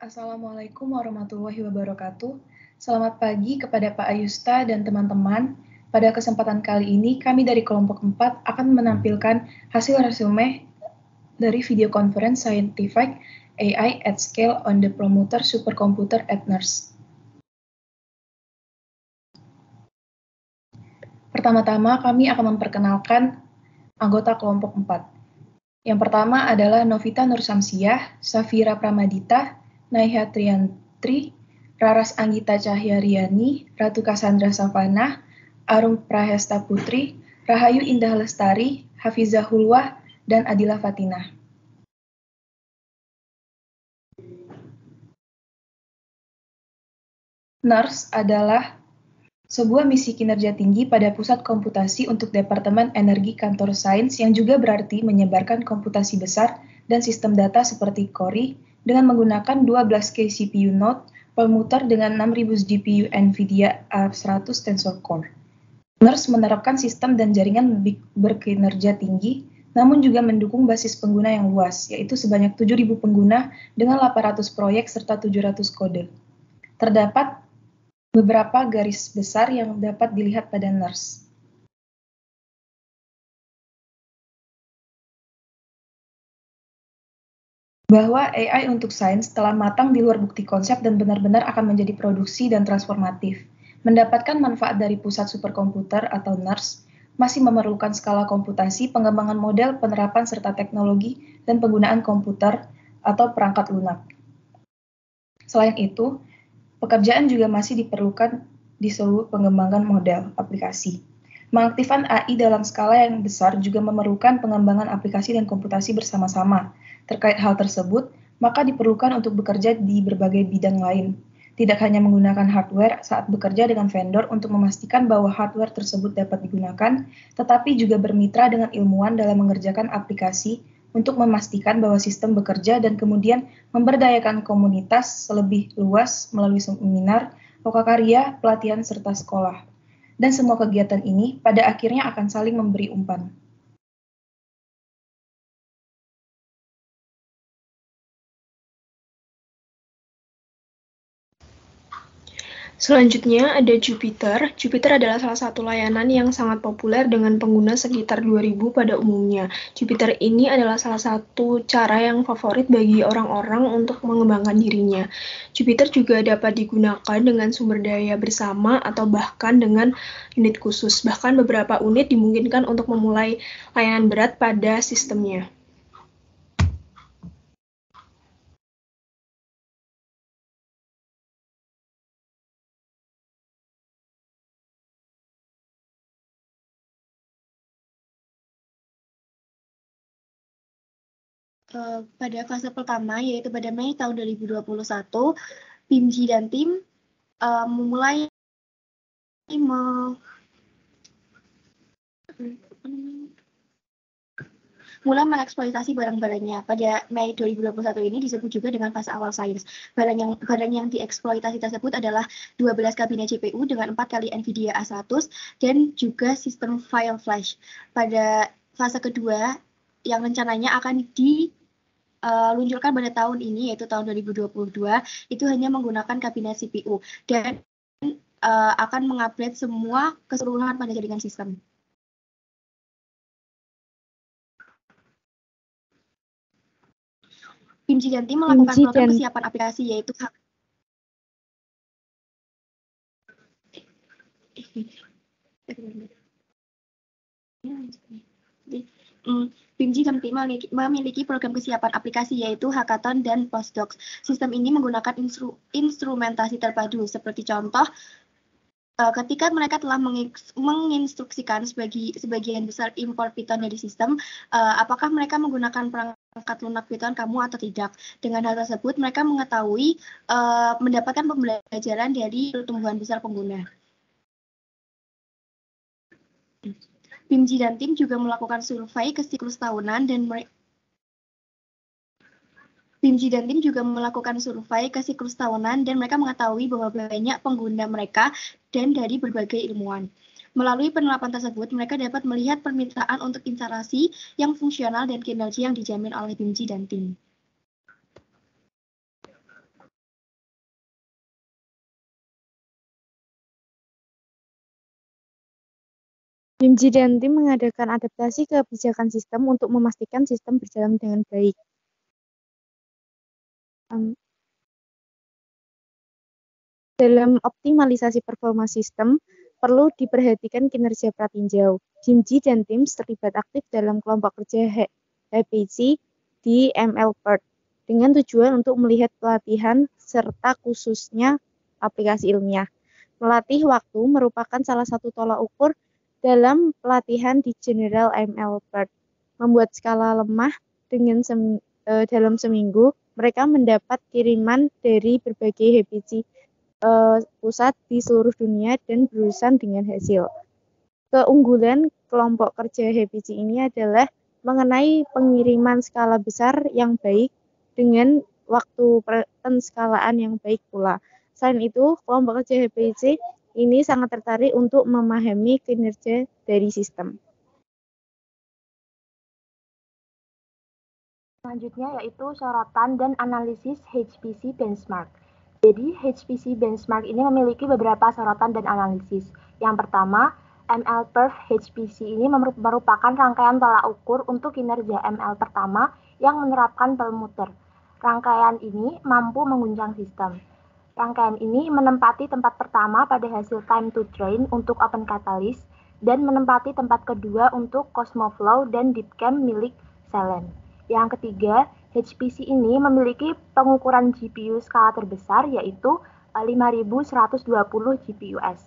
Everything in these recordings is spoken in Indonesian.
Assalamualaikum warahmatullahi wabarakatuh. Selamat pagi kepada Pak Ayusta dan teman-teman. Pada kesempatan kali ini, kami dari kelompok 4 akan menampilkan hasil resume dari video conference scientific AI at scale on the promoter supercomputer at NERSC. Pertama-tama, kami akan memperkenalkan anggota kelompok 4. Yang pertama adalah Novita Nursamsiah, Safira Pramadita, Naiha Triantri, Raras Anggita Cahyariani, Ratu Cassandra Savana, Arum Prahesta Putri, Rahayu Indah Lestari, Hafizah Hulwah, dan Adila Fatinah. NERSC adalah sebuah misi kinerja tinggi pada pusat komputasi untuk Departemen Energi Kantor Sains yang juga berarti menyebarkan komputasi besar dan sistem data seperti Cori dengan menggunakan 12K CPU node permuter dengan 6000 GPU NVIDIA A100 Tensor Core. NERSC menerapkan sistem dan jaringan berkinerja tinggi, namun juga mendukung basis pengguna yang luas, yaitu sebanyak 7.000 pengguna dengan 800 proyek serta 700 kode. Terdapat beberapa garis besar yang dapat dilihat pada NERSC. Bahwa AI untuk sains telah matang di luar bukti konsep dan benar-benar akan menjadi produksi dan transformatif. Mendapatkan manfaat dari pusat superkomputer atau NERSC masih memerlukan skala komputasi, pengembangan model, penerapan serta teknologi, dan penggunaan komputer atau perangkat lunak. Selain itu, pekerjaan juga masih diperlukan di seluruh pengembangan model aplikasi. Mengaktifkan AI dalam skala yang besar juga memerlukan pengembangan aplikasi dan komputasi bersama-sama. Terkait hal tersebut, maka diperlukan untuk bekerja di berbagai bidang lain. Tidak hanya menggunakan hardware saat bekerja dengan vendor untuk memastikan bahwa hardware tersebut dapat digunakan, tetapi juga bermitra dengan ilmuwan dalam mengerjakan aplikasi untuk memastikan bahwa sistem bekerja dan kemudian memberdayakan komunitas lebih luas melalui seminar, lokakarya, pelatihan, serta sekolah. Dan semua kegiatan ini pada akhirnya akan saling memberi umpan. Selanjutnya ada Jupyter. Jupyter adalah salah satu layanan yang sangat populer dengan pengguna sekitar 2000 pada umumnya. Jupyter ini adalah salah satu cara yang favorit bagi orang-orang untuk mengembangkan dirinya. Jupyter juga dapat digunakan dengan sumber daya bersama atau bahkan dengan unit khusus. Bahkan beberapa unit dimungkinkan untuk memulai layanan berat pada sistemnya. Pada fase pertama, yaitu pada Mei tahun 2021, PIMJI dan tim memulai mengeksploitasi barang-barangnya. Pada Mei 2021 ini disebut juga dengan fase awal sains. Barang yang dieksploitasi tersebut adalah 12 kabinet CPU dengan 4 kali NVIDIA A100 dan juga sistem file flash. Pada fase kedua yang rencananya akan diluncurkan pada tahun ini, yaitu tahun 2022, itu hanya menggunakan kabinet CPU dan akan mengupgrade semua keseluruhan pada jaringan sistem. PIMJI dan tim melakukan program kesiapan aplikasi, yaitu PIMJI dan tim memiliki program kesiapan aplikasi, yaitu hackathon dan postdocs. Sistem ini menggunakan instrumentasi terpadu, seperti contoh, ketika mereka telah menginstruksikan sebagian besar import Python dari sistem, apakah mereka menggunakan perangkat lunak Python kamu atau tidak. Dengan hal tersebut, mereka mengetahui mendapatkan pembelajaran dari pertumbuhan besar pengguna. PIMJI dan tim juga melakukan survei ke siklus tahunan dan mereka mengetahui bahwa banyak pengguna mereka dan dari berbagai ilmuwan. Melalui penerapan tersebut, mereka dapat melihat permintaan untuk instalasi yang fungsional dan kinerja yang dijamin oleh PIMJI dan tim. BIMJI dan tim mengadakan adaptasi kebijakan sistem untuk memastikan sistem berjalan dengan baik. Dalam optimalisasi performa sistem, perlu diperhatikan kinerja pratinjau. BIMJI dan tim terlibat aktif dalam kelompok kerja HPC di MLPERT dengan tujuan untuk melihat pelatihan serta khususnya aplikasi ilmiah. Melatih waktu merupakan salah satu tolak ukur dalam pelatihan di General MLPERT. Membuat skala lemah dalam seminggu, mereka mendapat kiriman dari berbagai HPC pusat di seluruh dunia dan berurusan dengan hasil. Keunggulan kelompok kerja HPC ini adalah mengenai pengiriman skala besar yang baik dengan waktu penskalaan yang baik pula. Selain itu, kelompok kerja HPC ini sangat tertarik untuk memahami kinerja dari sistem. Selanjutnya yaitu sorotan dan analisis HPC benchmark. Jadi, HPC benchmark ini memiliki beberapa sorotan dan analisis. Yang pertama, MLPerf HPC ini merupakan rangkaian tolak ukur untuk kinerja ML pertama yang menerapkan perlmutter. Rangkaian ini mampu mengguncang sistem. Rangkaian ini menempati tempat pertama pada hasil time to train untuk Open Catalyst dan menempati tempat kedua untuk Cosmoflow dan DeepCam milik Celen. Yang ketiga, HPC ini memiliki pengukuran GPU skala terbesar yaitu 5120 GPUs.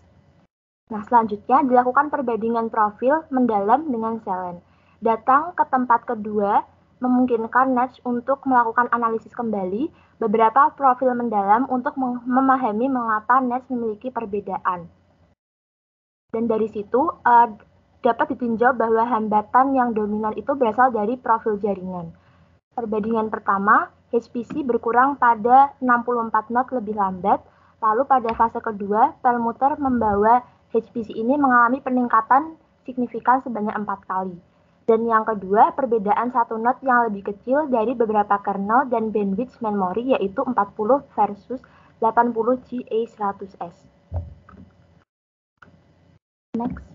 Nah, selanjutnya dilakukan perbandingan profil mendalam dengan Celen. Datang ke tempat kedua memungkinkan Nets untuk melakukan analisis kembali beberapa profil mendalam untuk memahami mengapa Nets memiliki perbedaan. Dan dari situ dapat ditinjau bahwa hambatan yang dominan itu berasal dari profil jaringan. Perbandingan pertama, HPC berkurang pada 64 knot lebih lambat, lalu pada fase kedua, perlmutter membawa HPC ini mengalami peningkatan signifikan sebanyak 4 kali. Dan yang kedua, perbedaan 1 knot yang lebih kecil dari beberapa kernel dan bandwidth memori yaitu 40 versus 80 GA100S. Next.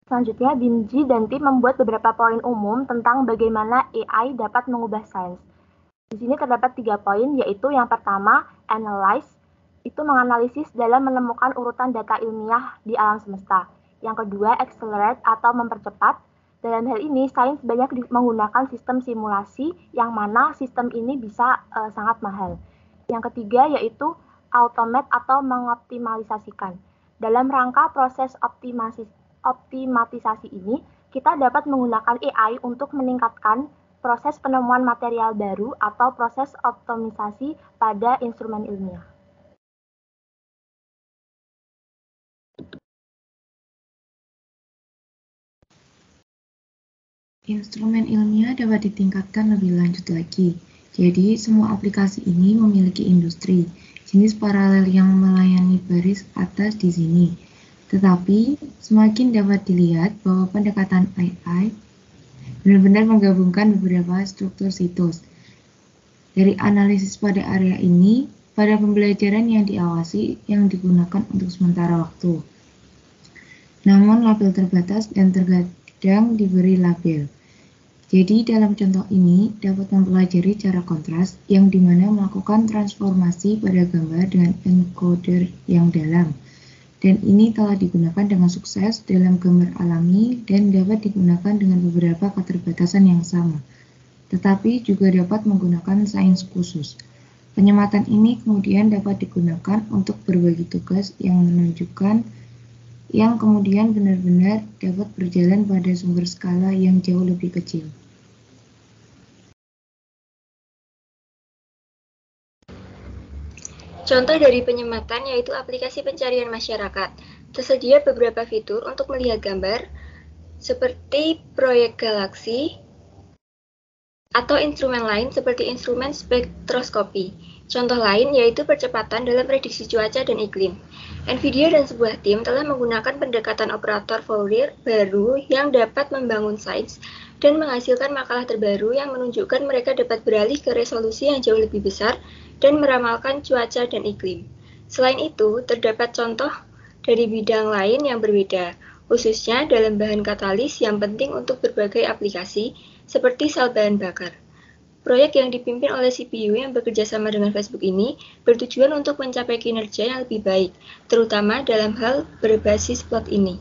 Selanjutnya, BIMJI dan tim membuat beberapa poin umum tentang bagaimana AI dapat mengubah sains. Di sini terdapat 3 poin, yaitu yang pertama, analyze, itu menganalisis dalam menemukan urutan data ilmiah di alam semesta. Yang kedua, accelerate atau mempercepat. Dalam hal ini, sains banyak menggunakan sistem simulasi, yang mana sistem ini bisa sangat mahal. Yang ketiga, yaitu automate atau mengoptimalisasikan. Dalam rangka proses optimatisasi ini, kita dapat menggunakan AI untuk meningkatkan proses penemuan material baru atau proses optimisasi pada instrumen ilmiah. Instrumen ilmiah dapat ditingkatkan lebih lanjut lagi. Jadi, semua aplikasi ini memiliki industri. Jenis paralel yang melayani baris atas di sini. Tetapi, semakin dapat dilihat bahwa pendekatan AI benar-benar menggabungkan beberapa struktur situs. Dari analisis pada area ini, pada pembelajaran yang diawasi yang digunakan untuk sementara waktu. Namun, label terbatas dan terkadang diberi label. Jadi, dalam contoh ini dapat mempelajari cara kontras yang dimana melakukan transformasi pada gambar dengan encoder yang dalam. Dan ini telah digunakan dengan sukses dalam gambar alami dan dapat digunakan dengan beberapa keterbatasan yang sama. Tetapi juga dapat menggunakan sains khusus. Penyematan ini kemudian dapat digunakan untuk berbagi tugas yang menunjukkan yang kemudian benar-benar dapat berjalan pada sumber skala yang jauh lebih kecil. Contoh dari penyematan yaitu aplikasi pencarian masyarakat. Tersedia beberapa fitur untuk melihat gambar, seperti proyek galaksi, atau instrumen lain seperti instrumen spektroskopi. Contoh lain yaitu percepatan dalam prediksi cuaca dan iklim. NVIDIA dan sebuah tim telah menggunakan pendekatan operator Fourier baru yang dapat membangun sains dan menghasilkan makalah terbaru yang menunjukkan mereka dapat beralih ke resolusi yang jauh lebih besar dan meramalkan cuaca dan iklim. Selain itu, terdapat contoh dari bidang lain yang berbeda, khususnya dalam bahan katalis yang penting untuk berbagai aplikasi, seperti sel bahan bakar. Proyek yang dipimpin oleh CPU yang bekerja sama dengan Facebook ini bertujuan untuk mencapai kinerja yang lebih baik, terutama dalam hal berbasis plot ini.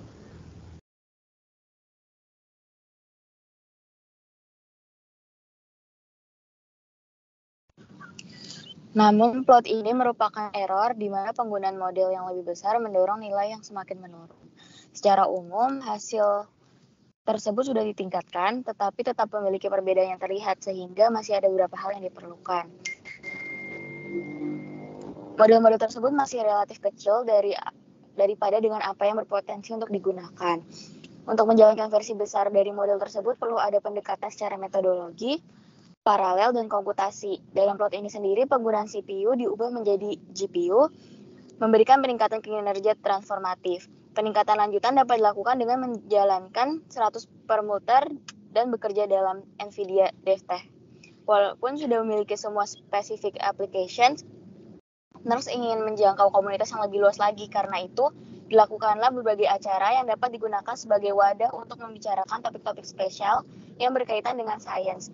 Namun, plot ini merupakan error di mana penggunaan model yang lebih besar mendorong nilai yang semakin menurun. Secara umum, hasil tersebut sudah ditingkatkan, tetapi tetap memiliki perbedaan yang terlihat, sehingga masih ada beberapa hal yang diperlukan. Model-model tersebut masih relatif kecil daripada dengan apa yang berpotensi untuk digunakan. Untuk menjalankan versi besar dari model tersebut, perlu ada pendekatan secara metodologi, paralel, dan komputasi. Dalam plot ini sendiri, penggunaan CPU diubah menjadi GPU, memberikan peningkatan kinerja transformatif. Peningkatan lanjutan dapat dilakukan dengan menjalankan 100 permuter dan bekerja dalam NVIDIA DevTech. Walaupun sudah memiliki semua specific applications, NERSC ingin menjangkau komunitas yang lebih luas lagi. Karena itu, dilakukanlah berbagai acara yang dapat digunakan sebagai wadah untuk membicarakan topik-topik spesial yang berkaitan dengan sains.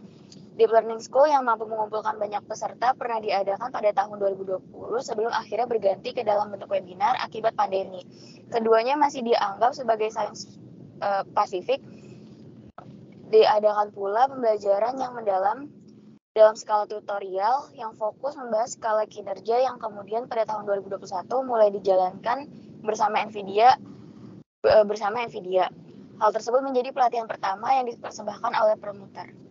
Deep Learning School yang mampu mengumpulkan banyak peserta pernah diadakan pada tahun 2020 sebelum akhirnya berganti ke dalam bentuk webinar akibat pandemi. Keduanya masih dianggap sebagai sains Pasifik. Diadakan pula pembelajaran yang mendalam dalam skala tutorial yang fokus membahas skala kinerja yang kemudian pada tahun 2021 mulai dijalankan bersama NVIDIA. Hal tersebut menjadi pelatihan pertama yang dipersembahkan oleh Permuter.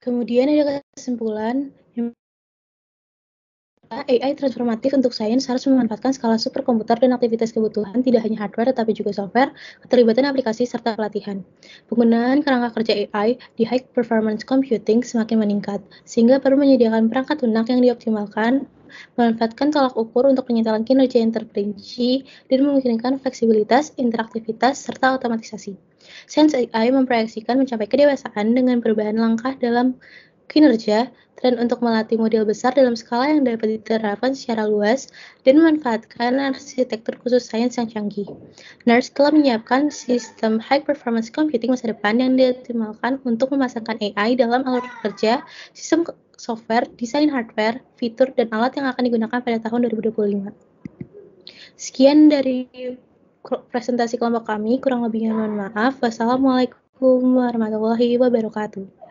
Kemudian ada kesimpulan, AI transformatif untuk sains harus memanfaatkan skala superkomputer dan aktivitas kebutuhan tidak hanya hardware tetapi juga software, keterlibatan aplikasi, serta pelatihan. Penggunaan kerangka kerja AI di high performance computing semakin meningkat, sehingga perlu menyediakan perangkat lunak yang dioptimalkan, memanfaatkan tolak ukur untuk penyetelan kinerja yang terperinci, dan memungkinkan fleksibilitas, interaktivitas, serta otomatisasi. Sains AI memproyeksikan mencapai kedewasaan dengan perubahan langkah dalam kinerja, tren untuk melatih model besar dalam skala yang dapat diterapkan secara luas, dan memanfaatkan arsitektur khusus sains yang canggih. NERSC telah menyiapkan sistem high performance computing masa depan yang dioptimalkan untuk memasangkan AI dalam alur kerja, sistem software, desain hardware, fitur, dan alat yang akan digunakan pada tahun 2025. Sekian dari presentasi kelompok kami, kurang lebihnya mohon maaf. Wassalamualaikum warahmatullahi wabarakatuh.